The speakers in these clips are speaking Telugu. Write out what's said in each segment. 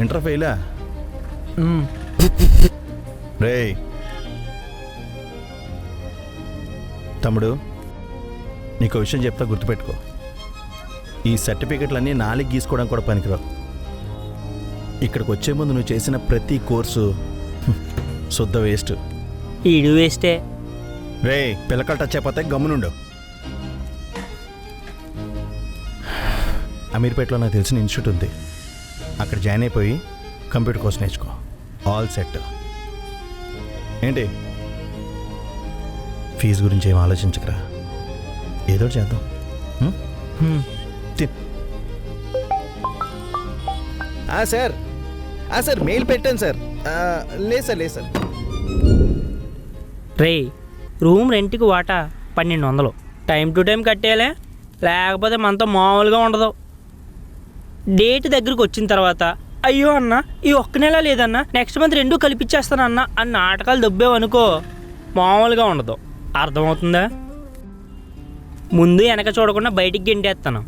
ఇంటర్ ఫెయిలా రే తమ్ముడు, నీకు విషయం చెప్తా, గుర్తుపెట్టుకో. ఈ సర్టిఫికెట్లన్నీ నాలుగు గీసుకోవడం కూడా పనికిరావు. ఇక్కడికి వచ్చే ముందు నువ్వు చేసిన ప్రతి కోర్సు శుద్ధ వేస్ట్. ఈడు వేస్టే. రే పిల్లకలు టచ్ అయిపోతే గమ్మునుండు. అమీర్పేటలో నాకు తెలిసిన ఇన్స్టిట్యూట్ ఉంది, అక్కడ జాయిన్ అయిపోయి కంప్యూటర్ కోర్స్ నేర్చుకో. All set. ఏంటి ఫీజు గురించి ఏం ఆలోచించకరా, ఏదో చేద్దాం. సార్ మెయిల్ పెట్టాను సార్. లేదు సార్. రే రూమ్ రెంట్కి వాటా 1200. టైం టు టైం కట్టేయాలే, లేకపోతే మనతో మామూలుగా ఉండదు. డేట్ దగ్గరికి వచ్చిన తర్వాత అయ్యో అన్న ఈ ఒక్క నెల లేదన్నా నెక్స్ట్ మంత్ 2 కలిపిచ్చేస్తానన్నా అన్న నాటకాలు దొబ్బేవనుకో మామూలుగా ఉండదు. అర్థమవుతుందా? ముందు వెనక చూడకుండా బయటికి గెంటేస్తాను.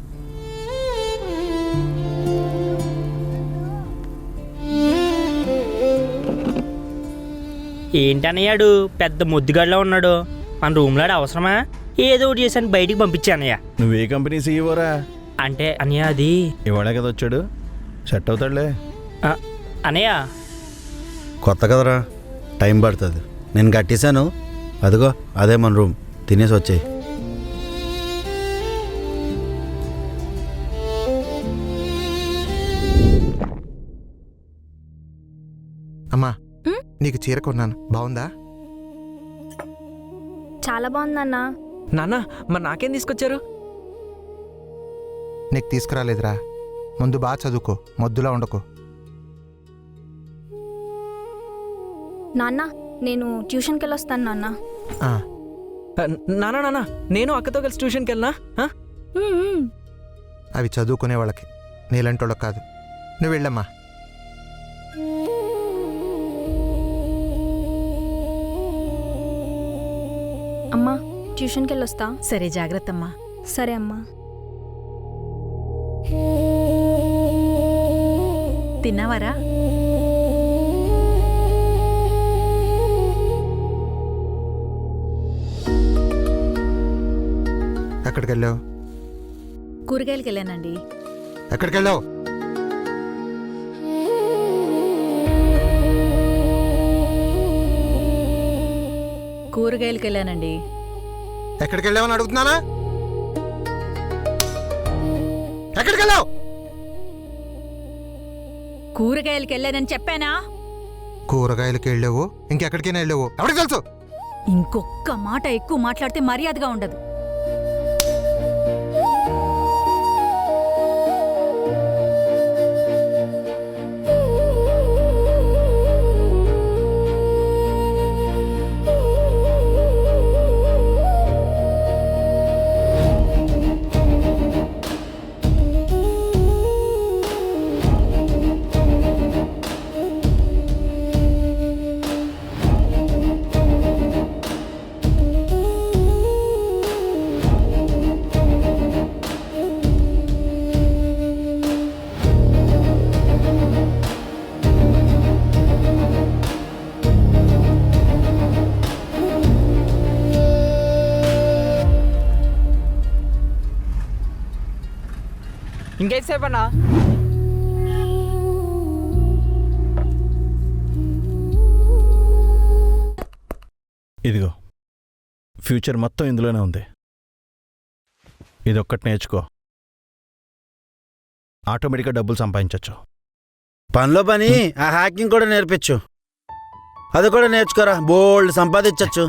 ఏంటన్నయ్యాడు పెద్ద ముద్దుగాడిలో ఉన్నాడు. మన రూమ్లో అవసరమా? ఏదో ఒకటి చేశాను బయటికి పంపించానయ్యా. నువ్వు ఏ కంపెనీ సీఈఓరా? అంటే అన్నయ్య అది ఇవాళే కదా వచ్చాడు, సెట్ అవుతాడులే. అన్నయ్య కొత్త కదరా, టైం పడుతుంది. నేను కట్టేశాను, అదిగో అదే మన రూమ్. తినేసి వచ్చాయి. అమ్మా నీకు చీర కొన్నాను, బాగుందా? చాలా బాగుందన్నా. నాన్న మరి నాకేం తీసుకొచ్చారు? నీకు తీసుకురాలేదురా. ముందు బాగా చదువుకో, మొద్దులా ఉండకో. నాన్న నేను ట్యూషన్కి వెళ్ళొస్తాను నాన్న. నానా నాన్న నేను అక్కతో కలిసి ట్యూషన్కి వెళ్ళనా? అవి చదువుకునే వాళ్ళకి, నీలాంటి వాళ్ళకి కాదు. నువ్వు వెళ్ళమ్మా. అమ్మా ట్యూషన్కి వెళ్ళొస్తా. సరే జాగ్రత్త అమ్మా. సరే అమ్మా. తిన్నావారా? ఎక్కడికి వెళ్ళావు? కూరగాయలకి వెళ్ళానండి. ఎక్కడికి వెళ్ళావు? కూరగాయలకి వెళ్ళానండి. ఎక్కడికి వెళ్ళావని అడుగుతున్నానా? ఎక్కడికి వెళ్ళావు? కూరగాయలకి వెళ్ళానని చెప్పానా? కూరగాయలకి వెళ్ళావు, ఇంకెక్కడికైనా వెళ్ళావు, ఎవరికి తెలుసు? ఇంకొక్క మాట ఎక్కువ మాట్లాడితే మర్యాదగా ఉండదు. ఇంకేసేపు అన్నా? ఇదిగో ఫ్యూచర్ మొత్తం ఇందులోనే ఉంది. ఇదొక్కటి నేర్చుకో, ఆటోమేటిక్గా డబ్బులు సంపాదించవచ్చు. పనిలో పని ఆ హ్యాకింగ్ కూడా నేర్పించు. అది కూడా నేర్చుకోరా, బోల్డ్ సంపాదించచ్చు.